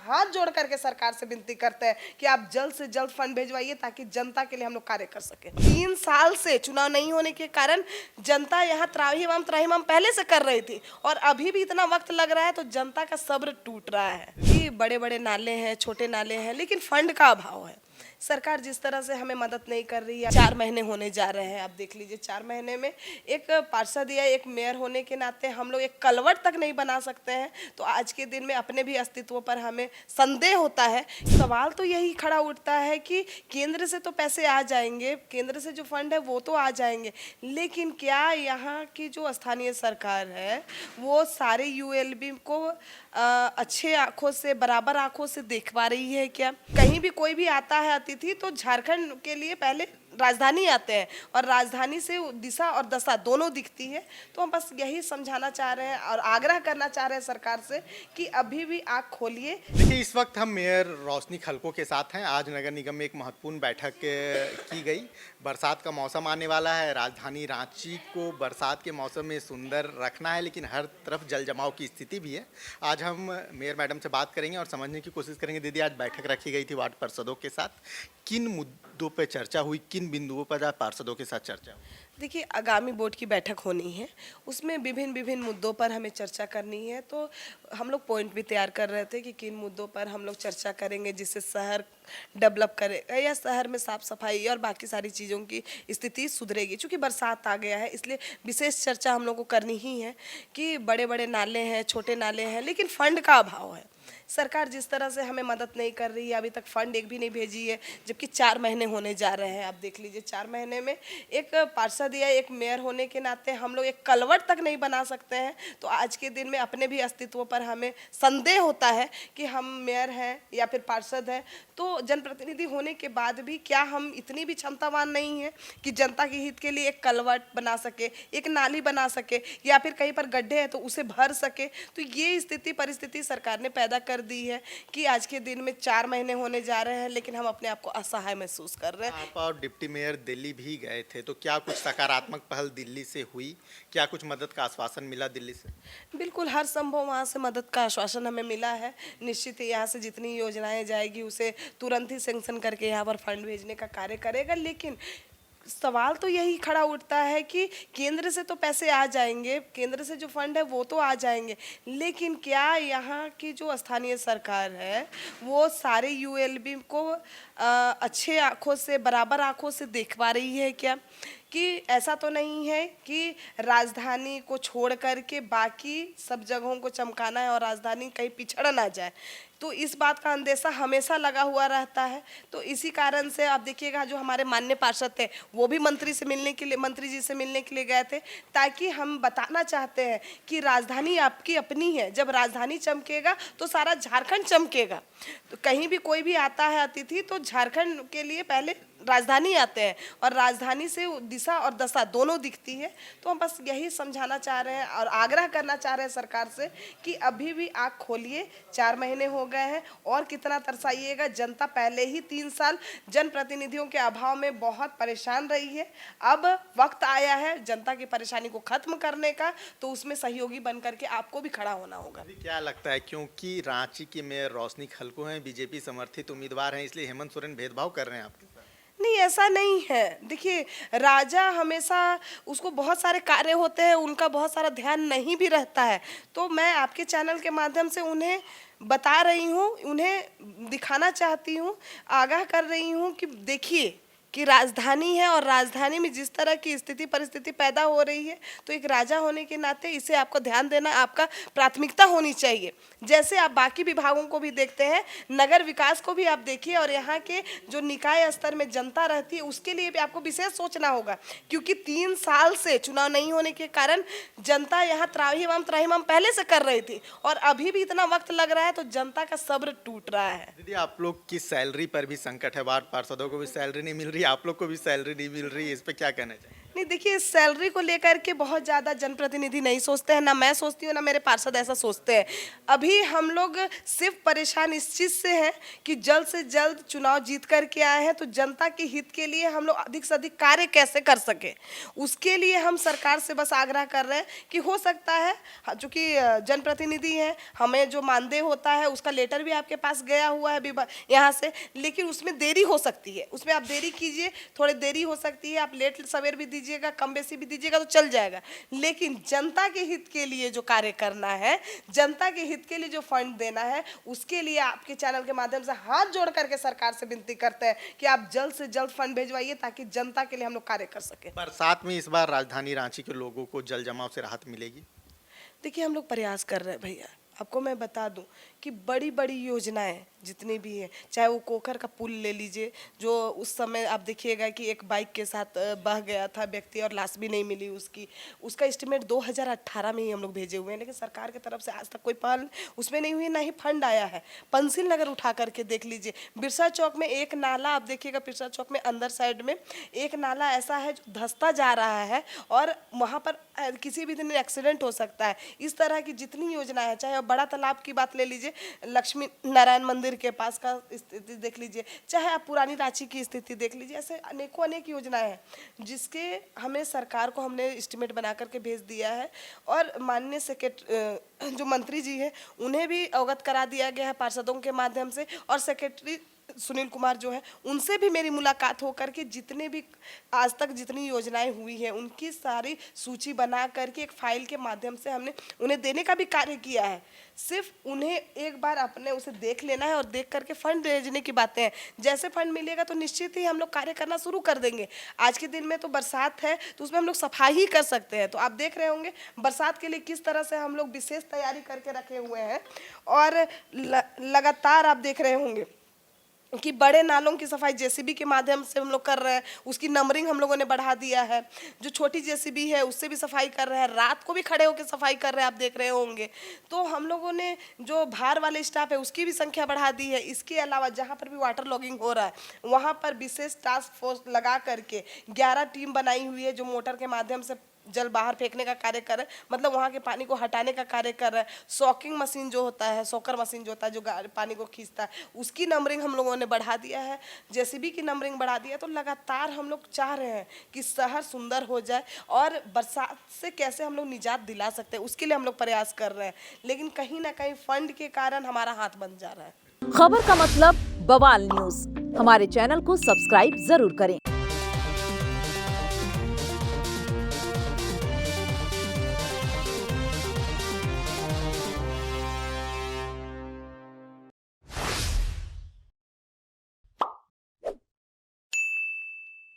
हाथ जोड़ करके सरकार से विनती करते हैं कि आप जल्द से जल्द फंड भेजवाइए ताकि जनता के लिए हम लोग कार्य कर सके। 3 साल से चुनाव नहीं होने के कारण जनता यहाँ त्राहिमाम त्राहिमाम पहले से कर रही थी और अभी भी इतना वक्त लग रहा है तो जनता का सब्र टूट रहा है कि बड़े बड़े नाले हैं, छोटे नाले हैं, लेकिन फंड का अभाव है। सरकार जिस तरह से हमें मदद नहीं कर रही है। 4 महीने होने जा रहे हैं, आप देख लीजिए 4 महीने में एक पार्षद या एक मेयर होने के नाते हम लोग एक कलवट तक नहीं बना सकते हैं। तो आज के दिन में अपने भी अस्तित्व पर हमें संदेह होता है। सवाल तो यही खड़ा उठता है कि केंद्र से तो पैसे आ जाएंगे, केंद्र से जो फंड है वो तो आ जाएंगे, लेकिन क्या यहाँ की जो स्थानीय सरकार है वो सारे यूएलबी को अच्छे आंखों से, बराबर आंखों से देख पा रही है क्या? कहीं भी कोई भी आता है अतिथि तो झारखंड के लिए पहले राजधानी आते हैं और राजधानी से दिशा और दशा दोनों दिखती है। तो हम बस यही समझाना चाह रहे हैं और आग्रह करना चाह रहे हैं सरकार से कि अभी भी आँख खोलिए। देखिए, इस वक्त हम मेयर रोशनी खलको के साथ हैं। आज नगर निगम में एक महत्वपूर्ण बैठक की गई। बरसात का मौसम आने वाला है, राजधानी रांची को बरसात के मौसम में सुंदर रखना है, लेकिन हर तरफ जल जमाव की स्थिति भी है। आज हम मेयर मैडम से बात करेंगे और समझने की कोशिश करेंगे। दीदी, आज बैठक रखी गई थी वार्ड पार्षदों के साथ, किन मुद्दों पर चर्चा हुई, किन बिंदुओं पर आज पार्षदों के साथ चर्चा हुई? देखिए, आगामी बोर्ड की बैठक होनी है, उसमें विभिन्न मुद्दों पर हमें चर्चा करनी है। तो हम लोग पॉइंट भी तैयार कर रहे थे कि किन मुद्दों पर हम लोग चर्चा करेंगे जिससे शहर डेवलप करेगा या शहर में साफ सफाई और बाकी सारी चीज़ों की स्थिति सुधरेगी। चूँकि बरसात आ गया है इसलिए विशेष चर्चा हम लोग को करनी ही है कि बड़े बड़े नाले हैं, छोटे नाले हैं, लेकिन फंड का अभाव है। सरकार जिस तरह से हमें मदद नहीं कर रही है, अभी तक फंड एक भी नहीं भेजी है, जबकि 4 महीने होने जा रहे हैं। आप देख लीजिए 4 महीने में एक पार्षद या एक मेयर होने के नाते हम लोग एक कलवट तक नहीं बना सकते हैं। तो आज के दिन में अपने भी अस्तित्व पर हमें संदेह होता है कि हम मेयर हैं या फिर पार्षद हैं तो जनप्रतिनिधि होने के बाद भी क्या हम इतनी भी क्षमतावान नहीं हैं कि जनता के हित के लिए एक कलवट बना सके, एक नाली बना सके, या फिर कहीं पर गड्ढे हैं तो उसे भर सके। तो ये स्थिति परिस्थिति सरकार ने पैदा कर दी है कि आज के दिन में 4 महीने होने जा रहे हैं लेकिन हम अपने आप को असहाय महसूस कर रहे हैं। आप और डिप्टी मेयर दिल्ली भी गए थे, तो क्या कुछ सकारात्मक पहल दिल्ली से हुई? क्या कुछ मदद का आश्वासन मिला दिल्ली से? बिल्कुल, हर संभव वहाँ से मदद का आश्वासन हमें मिला है। निश्चित ही यहाँ से जितनी योजनाएं जाएगी उसे तुरंत ही सैंक्शन करके यहाँ पर फंड भेजने का कार्य करेगा। लेकिन सवाल तो यही खड़ा उठता है कि केंद्र से तो पैसे आ जाएंगे, केंद्र से जो फंड है वो तो आ जाएंगे, लेकिन क्या यहाँ की जो स्थानीय सरकार है वो सारे यूएलबी को अच्छे आंखों से, बराबर आंखों से देख पा रही है क्या? कि ऐसा तो नहीं है कि राजधानी को छोड़ करके बाकी सब जगहों को चमकाना है और राजधानी कहीं पिछड़ ना जाए। तो इस बात का अंदेशा हमेशा लगा हुआ रहता है। तो इसी कारण से आप देखिएगा जो हमारे माननीय पार्षद थे वो भी मंत्री जी से मिलने के लिए गए थे, ताकि हम बताना चाहते हैं कि राजधानी आपकी अपनी है। जब राजधानी चमकेगा तो सारा झारखंड चमकेगा। तो कहीं भी कोई भी आता है अतिथि तो झारखंड के लिए पहले राजधानी आते हैं और राजधानी से दिशा और दशा दोनों दिखती है। तो हम बस यही समझाना चाह रहे हैं और आग्रह करना चाह रहे हैं सरकार से कि अभी भी आँख खोलिए। 4 महीने हो गए हैं और कितना तरसाइएगा। जनता पहले ही 3 साल जनप्रतिनिधियों के अभाव में बहुत परेशान रही है। अब वक्त आया है जनता की परेशानी को खत्म करने का, तो उसमें सहयोगी बन करके आपको भी खड़ा होना होगा। क्या लगता है, क्योंकि रांची की मेयर रोशनी खलको हैं, बीजेपी समर्थित उम्मीदवार हैं, इसलिए हेमंत सोरेन भेदभाव कर रहे हैं आपके साथ? नहीं, ऐसा नहीं है। देखिए, राजा हमेशा उसको बहुत सारे कार्य होते हैं, उनका बहुत सारा ध्यान नहीं भी रहता है। तो मैं आपके चैनल के माध्यम से उन्हें बता रही हूँ, उन्हें दिखाना चाहती हूँ, आगाह कर रही हूँ कि देखिए कि राजधानी है और राजधानी में जिस तरह की स्थिति परिस्थिति पैदा हो रही है, तो एक राजा होने के नाते इसे आपको ध्यान देना आपका प्राथमिकता होनी चाहिए। जैसे आप बाकी विभागों को भी देखते हैं, नगर विकास को भी आप देखिए और यहाँ के जो निकाय स्तर में जनता रहती है उसके लिए भी आपको विशेष सोचना होगा। क्योंकि 3 साल से चुनाव नहीं होने के कारण जनता यहाँ त्राहिमाम त्राहिमाम पहले से कर रही थी और अभी भी इतना वक्त लग रहा है तो जनता का सब्र टूट रहा है। दीदी, आप लोग की सैलरी पर भी संकट है, वार्ड पार्षदों को भी सैलरी नहीं मिल रही, आप लोग को भी सैलरी नहीं मिल रही, इस पे क्या कहना चाहिए? नहीं देखिए, सैलरी को लेकर के बहुत ज़्यादा जनप्रतिनिधि नहीं सोचते हैं, ना मैं सोचती हूँ ना मेरे पार्षद ऐसा सोचते हैं। अभी हम लोग सिर्फ परेशान इस चीज़ से हैं कि जल्द से जल्द चुनाव जीत करके आए हैं, तो जनता के हित के लिए हम लोग अधिक से अधिक कार्य कैसे कर सके, उसके लिए हम सरकार से बस आग्रह कर रहे हैं कि हो सकता है, चूँकि जनप्रतिनिधि हैं, हमें जो मानदेय होता है उसका लेटर भी आपके पास गया हुआ है यहाँ से, लेकिन उसमें देरी हो सकती है, उसमें आप देरी कीजिए, थोड़ी देरी हो सकती है, आप लेट सवेर भी दीजिएगा, कम बेसी भी दीजिएगा तो चल जाएगा, लेकिन जनता के हित के लिए जो कार्य करना है, जनता के हित के लिए जो फंड देना है, उसके लिए आपके चैनल के माध्यम से हाथ जोड़ करके सरकार से विनती करते हैं कि आप जल्द से जल्द फंड भेजवाइए ताकि जनता के लिए हम लोग कार्य कर सकें। बरसात में इस बार राजधानी रांची के लोगों को जल जमाव से राहत मिलेगी? देखिए, हम लोग प्रयास कर रहे हैं भैया, आपको मैं बता दूं कि बड़ी बड़ी योजनाएं जितनी भी हैं, चाहे वो कोकर का पुल ले लीजिए, जो उस समय आप देखिएगा कि एक बाइक के साथ बह गया था व्यक्ति और लाश भी नहीं मिली उसकी, उसका एस्टिमेट 2018 में ही हम लोग भेजे हुए हैं, लेकिन सरकार की तरफ से आज तक कोई पहल उसमें नहीं हुई, ना ही फंड आया है। पंसिल नगर उठा करके देख लीजिए, बिरसा चौक में एक नाला आप देखिएगा, बिरसा चौक में अंदर साइड में एक नाला ऐसा है जो धंसता जा रहा है और वहाँ पर किसी भी दिन एक्सीडेंट हो सकता है। इस तरह की जितनी योजनाएं हैं, चाहे बड़ा तालाब की बात ले लीजिए, लक्ष्मी नारायण मंदिर के पास का स्थिति देख लीजिए, चाहे आप पुरानी रांची की स्थिति देख लीजिए, ऐसे अनेकों अनेक योजनाएं हैं जिसके हमें सरकार को हमने एस्टिमेट बना करके भेज दिया है और माननीय जो मंत्री जी हैं उन्हें भी अवगत करा दिया गया है पार्षदों के माध्यम से, और सेक्रेटरी सुनील कुमार जो है उनसे भी मेरी मुलाकात होकर के जितने भी आज तक जितनी योजनाएं हुई हैं उनकी सारी सूची बना करके एक फाइल के माध्यम से हमने उन्हें देने का भी कार्य किया है। सिर्फ उन्हें एक बार अपने उसे देख लेना है और देख करके फंड भेजने की बातें हैं। जैसे फंड मिलेगा तो निश्चित ही हम लोग कार्य करना शुरू कर देंगे। आज के दिन में तो बरसात है तो उसमें हम लोग सफाई ही कर सकते हैं, तो आप देख रहे होंगे बरसात के लिए किस तरह से हम लोग विशेष तैयारी करके रखे हुए हैं और लगातार आप देख रहे होंगे कि बड़े नालों की सफाई जेसीबी के माध्यम से हम लोग कर रहे हैं, उसकी नंबरिंग हम लोगों ने बढ़ा दिया है। जो छोटी जेसीबी है उससे भी सफाई कर रहे हैं, रात को भी खड़े होकर सफाई कर रहे हैं, आप देख रहे होंगे। तो हम लोगों ने जो भार वाले स्टाफ है उसकी भी संख्या बढ़ा दी है। इसके अलावा जहाँ पर भी वाटर लॉगिंग हो रहा है वहाँ पर विशेष टास्क फोर्स लगा करके 11 टीम बनाई हुई है जो मोटर के माध्यम से जल बाहर फेंकने का कार्य कर रहे हैं, मतलब वहाँ के पानी को हटाने का कार्य कर रहा है। सॉकिंग मशीन जो होता है, सॉकर मशीन जो होता है जो पानी को खींचता है, उसकी नंबरिंग हम लोगों ने बढ़ा दिया है, जेसीबी की नंबरिंग बढ़ा दिया है। तो लगातार हम लोग चाह रहे हैं कि शहर सुंदर हो जाए और बरसात से कैसे हम लोग निजात दिला सकते हैं उसके लिए हम लोग प्रयास कर रहे हैं, लेकिन कहीं ना कहीं फंड के कारण हमारा हाथ बंद जा रहा है। खबर का मतलब बवाल न्यूज, हमारे चैनल को सब्सक्राइब जरूर करें।